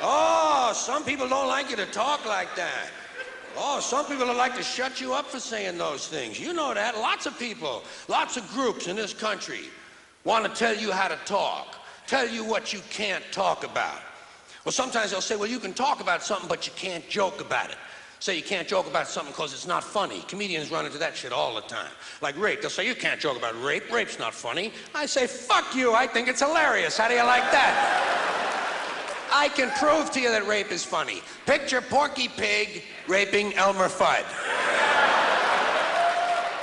Oh, some people don't like you to talk like that. Oh, some people would like to shut you up for saying those things. You know that. Lots of people, lots of groups in this country want to tell you how to talk, tell you what you can't talk about. Well, sometimes they'll say, well, you can talk about something, but you can't joke about it. Say you can't joke about something because it's not funny. Comedians run into that shit all the time. Like rape. They'll say, you can't joke about rape. Rape's not funny. I say, fuck you. I think it's hilarious. How do you like that? I can prove to you that rape is funny. Picture Porky Pig raping Elmer Fudd.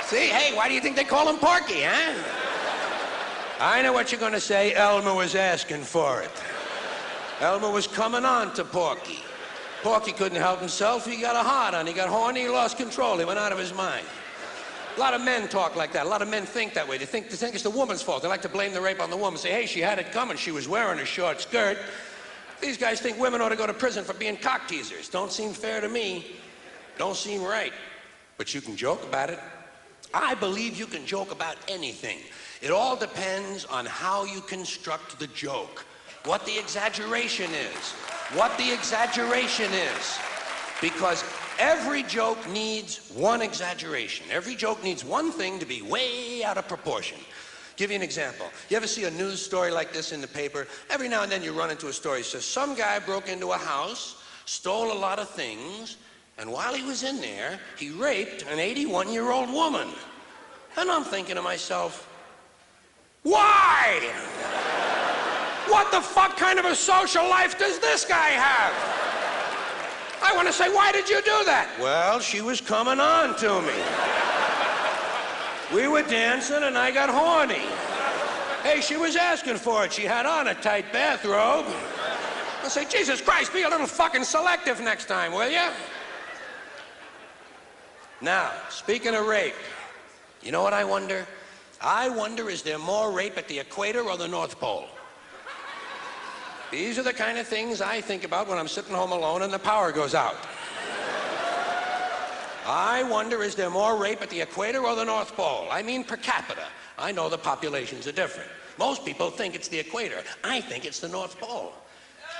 See, hey, why do you think they call him Porky, huh? I know what you're going to say. Elmer was asking for it. Elmer was coming on to Porky. Porky couldn't help himself. He got a hard on. He got horny. He lost control. He went out of his mind. A lot of men talk like that. A lot of men think that way. They think it's the woman's fault. They like to blame the rape on the woman. Say, hey, she had it coming. She was wearing a short skirt. These guys think women ought to go to prison for being cock teasers. Don't seem fair to me. Don't seem right. But you can joke about it. I believe you can joke about anything. It all depends on how you construct the joke. What the exaggeration is. What the exaggeration is. Because every joke needs one exaggeration. Every joke needs one thing to be way out of proportion. Give you an example. You ever see a news story like this in the paper? Every now and then you run into a story that says some guy broke into a house, stole a lot of things, and while he was in there, he raped an 81-year-old woman. And I'm thinking to myself, why? What the fuck kind of a social life does this guy have? I want to say, why did you do that? Well, she was coming on to me. We were dancing and I got horny. Hey, she was asking for it. She had on a tight bathrobe. I say, Jesus Christ, be a little fucking selective next time, will you? Now, speaking of rape, you know what I wonder? I wonder, is there more rape at the equator or the North Pole? These are the kind of things I think about when I'm sitting home alone and the power goes out. I wonder, is there more rape at the equator or the North Pole? I mean per capita. I know the populations are different. Most people think it's the equator. I think it's the North Pole.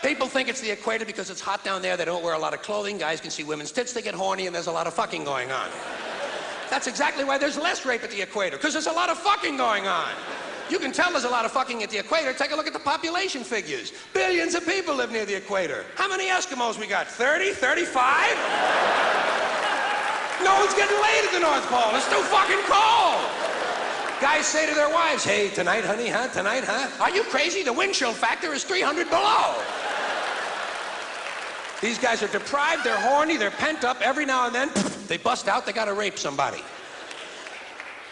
People think it's the equator because it's hot down there. They don't wear a lot of clothing. Guys can see women's tits. They get horny and there's a lot of fucking going on. That's exactly why there's less rape at the equator, because there's a lot of fucking going on. You can tell there's a lot of fucking at the equator. Take a look at the population figures. Billions of people live near the equator. How many Eskimos we got? 30? 35? No one's getting laid at the North Pole. It's too fucking cold. Guys say to their wives, hey, tonight, honey, huh? Tonight, huh? Are you crazy? The wind chill factor is 300 below. These guys are deprived, they're horny, they're pent up. Every now and then, they bust out, they gotta rape somebody.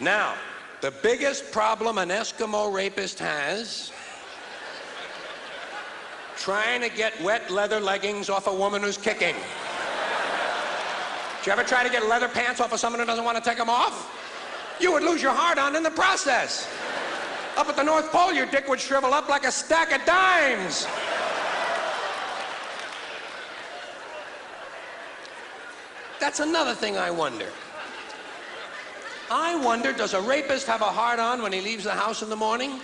Now, the biggest problem an Eskimo rapist has, trying to get wet leather leggings off a woman who's kicking. Did you ever try to get leather pants off of someone who doesn't want to take them off? You would lose your heart-on in the process. Up at the North Pole, your dick would shrivel up like a stack of dimes. That's another thing I wonder. I wonder, does a rapist have a hard-on when he leaves the house in the morning?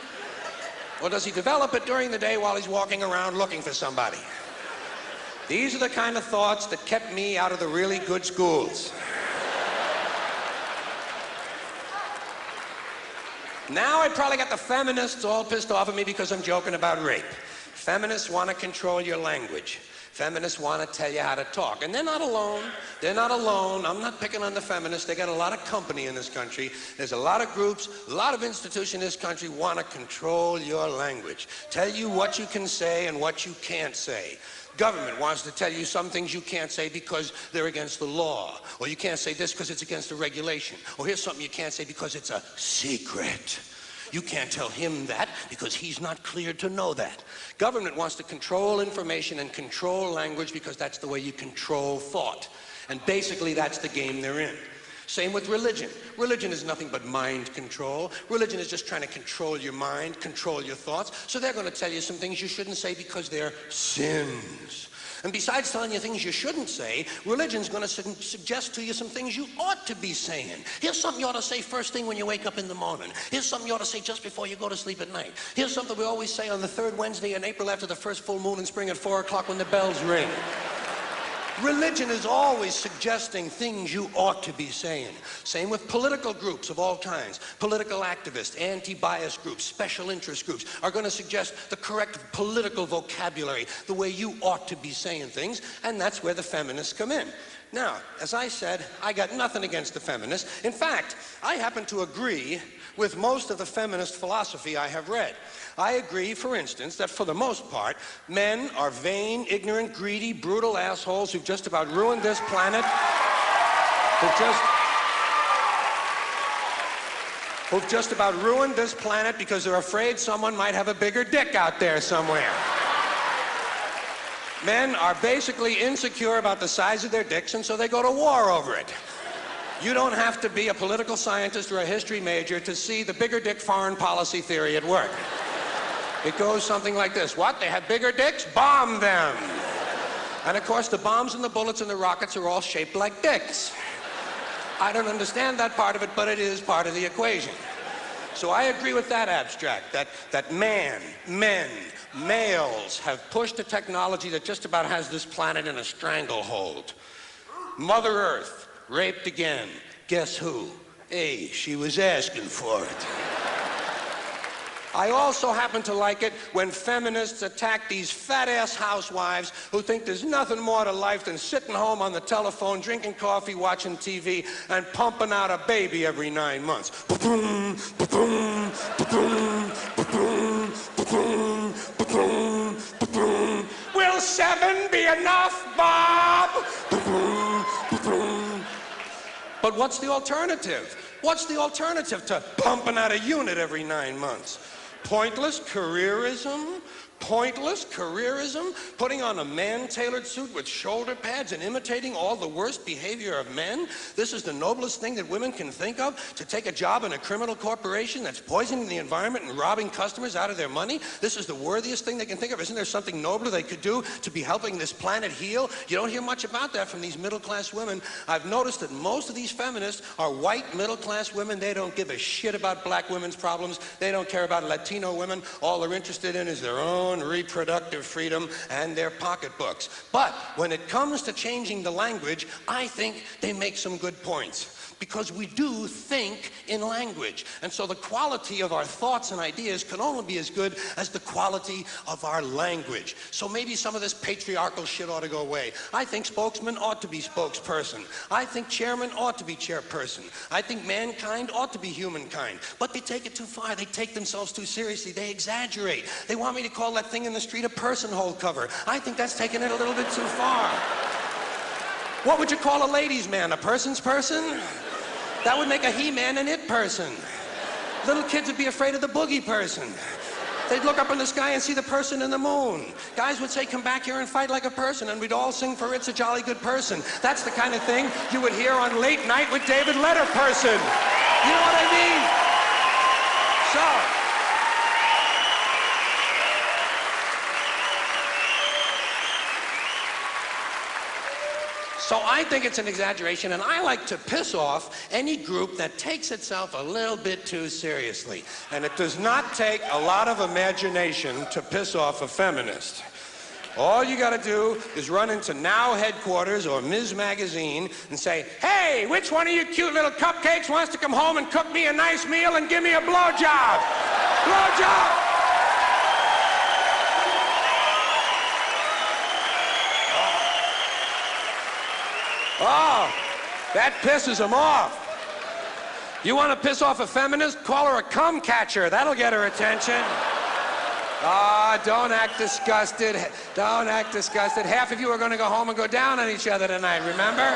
Or does he develop it during the day while he's walking around looking for somebody? These are the kind of thoughts that kept me out of the really good schools. Now I probably got the feminists all pissed off at me because I'm joking about rape. Feminists want to control your language. Feminists want to tell you how to talk. And they're not alone. They're not alone. I'm not picking on the feminists. They got a lot of company in this country. There's a lot of groups, a lot of institutions in this country want to control your language. Tell you what you can say and what you can't say. Government wants to tell you some things you can't say because they're against the law. Or you can't say this because it's against the regulation. Or here's something you can't say because it's a secret. You can't tell him that because he's not cleared to know that. Government wants to control information and control language because that's the way you control thought. And basically that's the game they're in. Same with religion. Religion is nothing but mind control. Religion is just trying to control your mind, control your thoughts. So they're going to tell you some things you shouldn't say because they're sins. And besides telling you things you shouldn't say, religion's going to suggest to you some things you ought to be saying. Here's something you ought to say first thing when you wake up in the morning. Here's something you ought to say just before you go to sleep at night. Here's something we always say on the third Wednesday in April after the first full moon in spring at 4 o'clock when the bells ring. Religion is always suggesting things you ought to be saying. Same with political groups of all kinds. Political activists, anti-bias groups, special interest groups are going to suggest the correct political vocabulary, the way you ought to be saying things, and that's where the feminists come in. Now, as I said, I got nothing against the feminists. In fact, I happen to agree with most of the feminist philosophy I have read. I agree, for instance, that for the most part, men are vain, ignorant, greedy, brutal assholes who've just about ruined this planet, who've just about ruined this planet because they're afraid someone might have a bigger dick out there somewhere. Men are basically insecure about the size of their dicks, and so they go to war over it. You don't have to be a political scientist or a history major to see the bigger dick foreign policy theory at work. It goes something like this. What? They have bigger dicks? Bomb them. And of course, the bombs and the bullets and the rockets are all shaped like dicks. I don't understand that part of it, but it is part of the equation. So I agree with that abstract, that males have pushed a technology that just about has this planet in a stranglehold. Mother Earth, raped again. Guess who? Hey, she was asking for it. I also happen to like it when feminists attack these fat-ass housewives who think there's nothing more to life than sitting home on the telephone, drinking coffee, watching TV, and pumping out a baby every 9 months. Will 7 be enough, Bob? But what's the alternative? What's the alternative to pumping out a unit every 9 months? Pointless careerism? Pointless careerism? Putting on a man-tailored suit with shoulder pads and imitating all the worst behavior of men? This is the noblest thing that women can think of? To take a job in a criminal corporation that's poisoning the environment and robbing customers out of their money? This is the worthiest thing they can think of. Isn't there something nobler they could do to be helping this planet heal? You don't hear much about that from these middle-class women. I've noticed that most of these feminists are white middle-class women. They don't give a shit about black women's problems. They don't care about Latino women. All they're interested in is their own reproductive freedom and their pocketbooks. But when it comes to changing the language, I think they make some good points. Because we do think in language. And so the quality of our thoughts and ideas can only be as good as the quality of our language. So maybe some of this patriarchal shit ought to go away. I think spokesman ought to be spokesperson. I think chairman ought to be chairperson. I think mankind ought to be humankind. But they take it too far. They take themselves too seriously. They exaggerate. They want me to call that thing in the street a person-hole cover. I think that's taking it a little bit too far. What would you call a ladies' man? A person's person? That would make a he-man an it person. Little kids would be afraid of the boogie person. They'd look up in the sky and see the person in the moon. Guys would say, come back here and fight like a person, and we'd all sing for It's a Jolly Good Person. That's the kind of thing you would hear on Late Night with David Letterperson. You know what I mean? So, So I think it's an exaggeration, and I like to piss off any group that takes itself a little bit too seriously. And it does not take a lot of imagination to piss off a feminist. All you gotta do is run into Now Headquarters or Ms. Magazine and say, hey, which one of you cute little cupcakes wants to come home and cook me a nice meal and give me a blowjob? Blowjob! Oh, that pisses them off. You want to piss off a feminist? Call her a cum catcher. That'll get her attention. Ah, don't act disgusted. Don't act disgusted. Half of you are going to go home and go down on each other tonight, remember?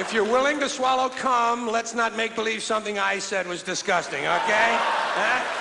If you're willing to swallow cum, let's not make believe something I said was disgusting, okay? Huh?